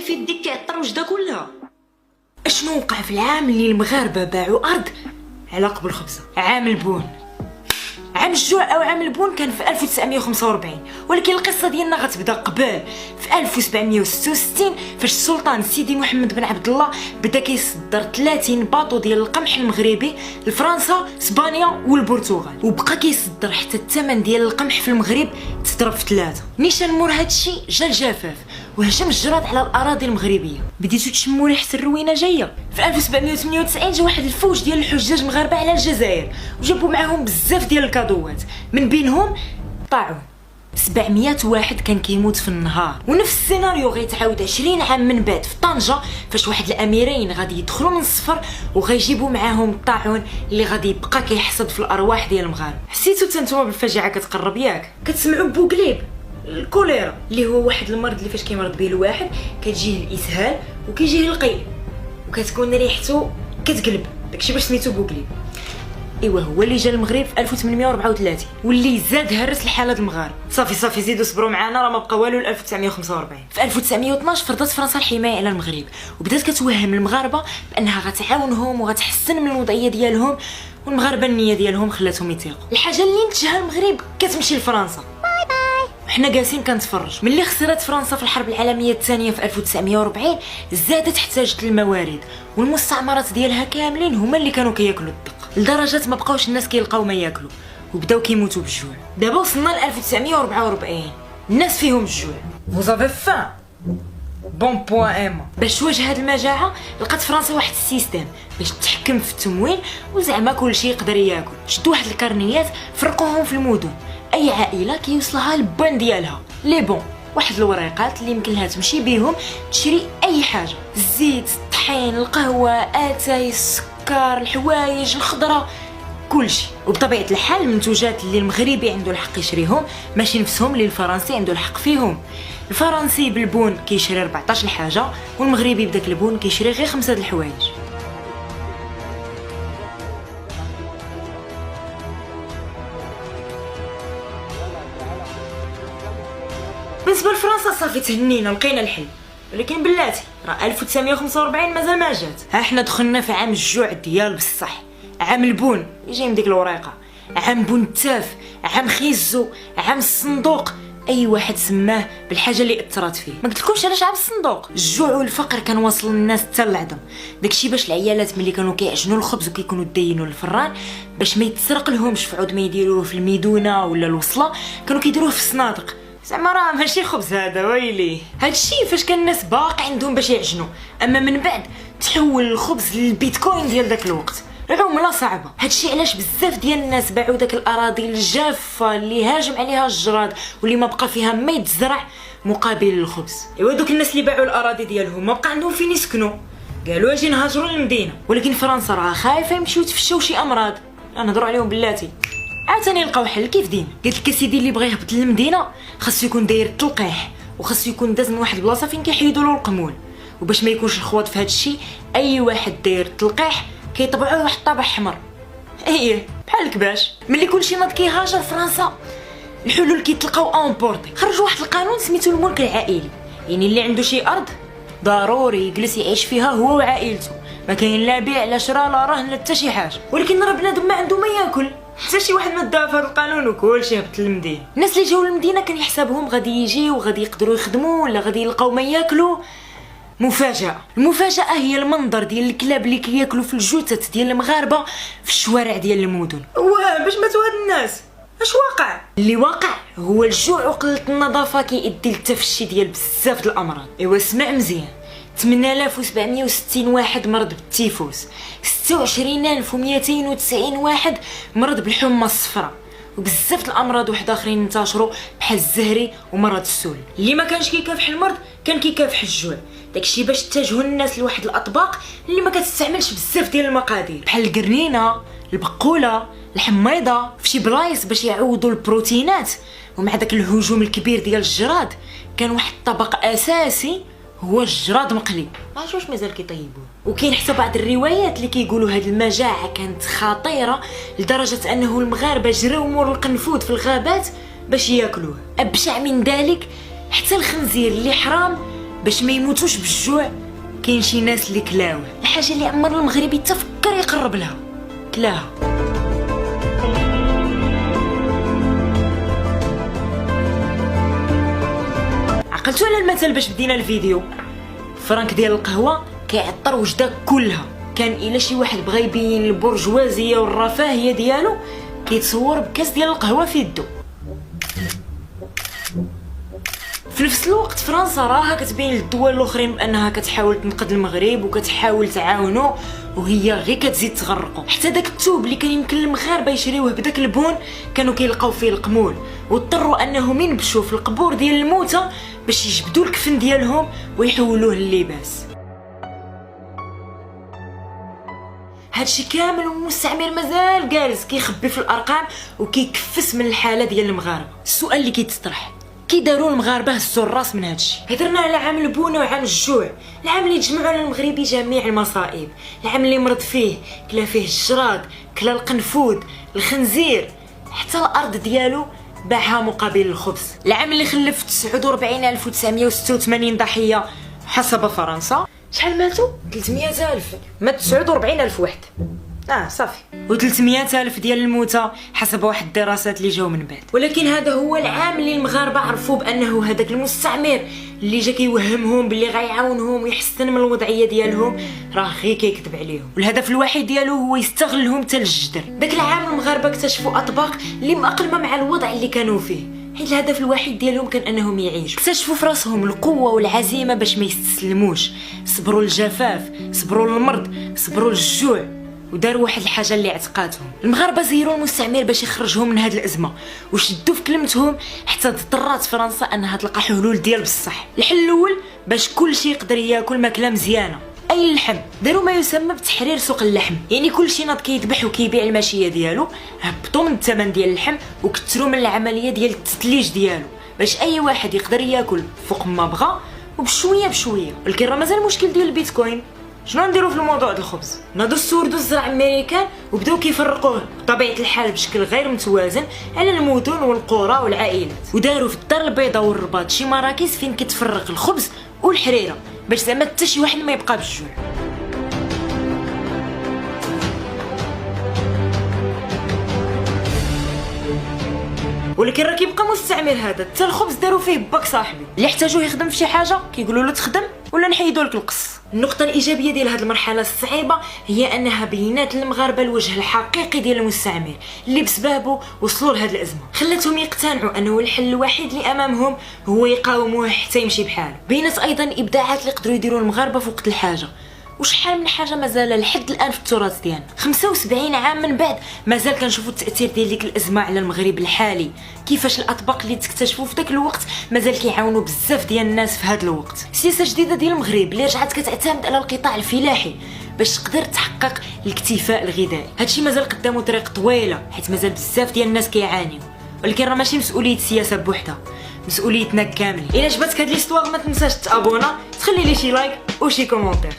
صافي في يديك كيعطر وجده كلها. اشنو وقع في العام اللي المغاربه باعوا ارض على قبل خبزه؟ عام البون. عام الجوع او عام البون كان في 1945، ولكن القصه ديالنا غتبدا قبل في 1766 فاش السلطان سيدي محمد بن عبد الله بدا كيصدر 30 باطو ديال القمح المغربي لفرنسا، اسبانيا والبرتغال، وبقى كيصدر حتى الثمن ديال القمح في المغرب تضرب في 3. نيشان مور هادشي جا الجفاف وهشم الجراد على الاراضي المغربيه. بديتو تشموا ريحه الروينه جايه. في 1798 جا واحد الفوج ديال الحجاج مغاربه على الجزائر وجابوا معاهم بزاف ديال الكادوات، من بينهم طاعون. 700 واحد كان كيموت في النهار. ونفس السيناريو غيتعاود 20 عام من بعد في طنجة فاش واحد الاميرين غادي يدخلوا من الصفر وغيجيبوا معاهم الطاعون اللي غادي يبقى كيحصد في الارواح ديال المغاربه. حسيتوا تنتوما بالفجيعه كتقرب ياك؟ كتسمعوا بوغليب الكوليرا اللي هو واحد المرض اللي فاش كيمرض به الواحد كتجيه الاسهال وكيجيه القيء وكتكون ريحته كتقلب، داكشي باش سميتو بوغليب. ايوا هو اللي جا المغرب في 1834 واللي زاد هرس الحاله المغاربه. صافي زيدوا صبروا معانا، راه ما بقى والو ل 1945. في 1912 فرضت فرنسا الحمايه على المغرب وبدات كتوهم المغاربه بانها غتعاونهم وغتحسن من الوضعيه ديالهم، والمغاربه النيه ديالهم خلاتهم يثيقوا. الحاجه اللي انتجها المغرب كتمشي لفرنسا. حنا جالسين كنتفرج. ملي خسرت فرنسا في الحرب العالميه الثانيه في 1940 زادت احتاجت الموارد والمستعمرات ديالها كاملين هما اللي كانوا كياكلوا الدق، لدرجه ما بقاوش الناس كيلقاو ما ياكلوا وبداو كيموتوا بالجوع. دابا وصلنا ل 1944 الناس فيهم الجوع. فوزافي فان بون بوان ايما. باش تواجه هاد المجاعه لقات فرنسا واحد السيستم باش تحكم في التموين وزعما كلشي يقدر ياكل. شدوا واحد الكارنيات فرقوهم في المدن، اي عائله كيوصلها البان ديالها لي بون، واحد الوريقات اللي يمكن لها تمشي بيهم تشري اي حاجه، الزيت، الطحين، القهوه، اتاي، السكر، الحوايج، الخضره، كلشي. وبطبيعه الحال المنتوجات اللي المغربي عنده الحق يشريهم ماشي نفسهم اللي الفرنسي عنده الحق فيهم. الفرنسي بالبون كيشري 14 حاجه والمغربي بداك البون كيشري غير 5 د الحوايج. بالنسبه لفرنسا صافي تهنينا لقينا الحل، ولكن بلاتي راه 1945 مازال ما جات. ها حنا دخلنا في عام الجوع ديال بصح، عام البون اللي جاي من ديك الوريقه، عام بون التاف، عام خيزو، عام الصندوق، اي واحد سماه بالحاجه اللي اثرت فيه. ما قلتلكمش علاش عام الصندوق؟ الجوع والفقر كان واصل للناس حتى للعظم، داكشي باش العيالات ملي كانوا كيعجنوا الخبز وكيكونوا داينوا الفران باش ما يتسرق لهمش في عود ما يديروه في الميدونه ولا الوصله كانوا كيديروه في الصنادق. زعما راه ماشي خبز هذا ويلي. هادشي فاش كان الناس باقي عندهم باش يعجنوا، اما من بعد تحول الخبز للبيتكوين ديال داك الوقت، العمله صعبه. هادشي علاش بزاف ديال الناس باعوا داك الاراضي الجافه اللي هاجم عليها الجراد واللي ما بقى فيها ما يتزرع مقابل الخبز. ايوا دوك الناس اللي باعوا الاراضي ديالهم ما بقى عندهم فين يسكنوا، قالوا اجي نهاجروا للمدينه. ولكن فرنسا راه خايفه يمشيو يتفشوا شي امراض، نهضروا عليهم بلاتي عاوتاني لقاو حل. كيف ديما قلت لك سيدي اللي بغى يهبط للمدينه خاصو يكون داير التلقيح وخاصو يكون داز من واحد البلاصه فين كيحيدوا له القمول. وباش ما يكونش الخواط في هذا الشيء اي واحد داير التلقيح كيطبعوه واحد الطابع احمر، ايه بحال الكباش. ملي كلشي ناض كيهاجر فرنسا الحلول كيتلقاو امبورطي. خرجوا واحد القانون سميتو الملك العائلي، يعني اللي عنده شي ارض ضروري يجلس يعيش فيها هو وعائلته، ما كاين لا بيع لا شراء لا رهن لا حتى شي حاجه. ولكن راه بنادم ما عنده ما ياكل، حتى شي واحد ما دافع في هذا القانون وكلشي هبط للمدينه. الناس اللي جاو للمدينه كان يحسبهم غادي يجيو وغادي يقدروا يخدموا ولا غادي يلقاو ما ياكلوا. مفاجاه. المفاجاه هي المنظر ديال الكلاب اللي كياكلوا في الجثث ديال المغاربه في الشوارع ديال المدن. واه باش ماتوا هاد الناس اش واقع؟ اللي واقع هو الجوع وقله النظافه كيؤدي للتفشي ديال بزاف د الامراض. ايوا اسمع مزيان، 8760 واحد مرض بالتيفوس، 26290 واحد مرض بالحمى الصفراء، وبزاف الامراض واحد اخرين انتشروا بحال الزهري ومرض السل. اللي ما كانش كيكافح المرض كان كيكافح الجوع. داكشي باش تتجهوا الناس لواحد الاطباق اللي ما كتستعملش بزاف ديال المقادير بحال القرنينه، البقوله، الحميضه، في شي بلايص باش يعوضوا البروتينات. ومع داك الهجوم الكبير ديال الجراد كان واحد الطبق اساسي هو الجراد مقلي، ما عرفتش مازال كيطيبوه. وكاين حتى بعض الروايات اللي كيقولوا هاد المجاعه كانت خطيره لدرجه انه المغاربه جراو مور القنفود في الغابات باش ياكلوه. ابشع من ذلك حتى الخنزير اللي حرام باش ما يموتوش بالجوع كاين شي ناس اللي كلاوه. الحاجه اللي عمر المغربي تفكر يقرب لها كلاها. عقلتوا على المثل باش بدينا الفيديو؟ فرانك ديال القهوه كيعطر وجده كلها. كان الا شي واحد بغى يبين البرجوازيه والرفاهيه ديالو كيتصور بكاس ديال القهوه في يدو. في نفس الوقت فرنسا راها كتبين للدول الاخرين بانها كتحاول تنقذ المغرب وكتحاول تعاونو، وهي غير كتزيد تغرقو. حتى داك الثوب اللي كان يمكن المغاربه يشريوه بداك البون كانوا كيلقاو فيه القمول، واضطروا انهم ينبشوا في القبور ديال الموتى باش يجبدوا الكفن ديالهم ويحولوه للباس. هادشي كامل والمستعمر مازال جالس كيخبي في الارقام وكيكفس من الحاله ديال المغاربه. السؤال اللي كيتطرح، كي داروا المغاربه هزوا الراس من هادشي؟ هضرنا على عام البونه وعام الجوع، العام اللي تجمعوا على المغربي جميع المصائب، العام اللي مرض فيه، كلا فيه الجراد، كلا القنفود، الخنزير، حتى الارض ديالو باعها مقابل الخبز. العام اللي خلف 49986 ضحيه حسب فرنسا. شحال ماتوا؟ 300,000. مات 49,000 واحد. صافي. و300,000 ديال الموتى حسب واحد الدراسات اللي جاو من بعد. ولكن هذا هو العام اللي المغاربه عرفوا بانه هذاك المستعمر اللي جا كيوهمهم باللي غيعاونهم ويحسن من الوضعيه ديالهم راه غير كيكذب عليهم، والهدف الوحيد ديالو هو يستغلهم حتى للجدر. داك العام المغاربه اكتشفوا اطباق اللي مأقلمه مع الوضع اللي كانوا فيه، حيت الهدف الوحيد ديالهم كان انهم يعيشوا. اكتشفوا في راسهم القوه والعزيمه باش ما يستسلموش، صبروا للجفاف، صبروا للمرض، صبروا للجوع، وداروا واحد الحاجه اللي اعتقادهم. المغاربه زيروا المستعمر باش يخرجهم من هذه الازمه وشدوا في كلمتهم حتى اضطرت فرنسا انها تلقى حلول ديال بصح. الحل الاول باش كل شيء يقدر ياكل ماكله مزيانه، اي اللحم. داروا ما يسمى بتحرير سوق اللحم، يعني كل شي ناض كيذبح وكيبيع الماشيه ديالو هبطوا من الثمن ديال اللحم وكثروا من العمليه ديال التثليج ديالو باش اي واحد يقدر ياكل فوق ما بغى وبشويه بشويه. ولكن راه مازال المشكل ديال البيتكوين. شنو نديرو في الموضوع ديال الخبز؟ ناضوا السوردو الزرع الامريكان وبداو كيفرقوه بطبيعه الحال بشكل غير متوازن على المدن والقرى والعائلات، وداروا في الدار البيضاء والرباط شي مراكز فين كيتفرق الخبز والحريره باش زعما حتى شي واحد ما يبقى بالجوع. ولكن راه كيبقى مستعمر هذا، حتى الخبز داروا فيه باك صاحبي، اللي احتاجوه يخدم في شي حاجه كيقولوا له تخدم ولا نحيدوا لك القص. النقطه الايجابيه ديال هذه المرحله الصعيبه هي انها بينات للمغاربه الوجه الحقيقي ديال المستعمر اللي بسببه وصلوا لهذه الازمه، خلاتهم يقتنعوا انه الحل الوحيد اللي امامهم هو يقاوموه حتى يمشي بحاله. بينات ايضا ابداعات اللي قدروا يديروا المغاربه في وقت الحاجه، وشحال من حاجه مازال لحد الان في التراث ديالنا. 75 عام من بعد مازال كنشوفوا التاثير ديال ديك الازمه على المغرب الحالي، كيفاش الاطباق اللي تكتشفوا في داك الوقت مازال كيعاونوا بزاف ديال الناس في هذا الوقت. سياسه جديده ديال المغرب اللي رجعت كتعتمد على القطاع الفلاحي باش تقدر تحقق الاكتفاء الغذائي. هادشي مازال قدامه طريق طويله حيت مازال بزاف ديال الناس كيعانيو، ولكن راه ماشي مسؤوليه السياسه بوحدها، مسؤوليتنا كاملين. الا عجبتك هاد ليستواغ ما تنساش تابونا، تخلي لي شي لايك وشي كومونتير.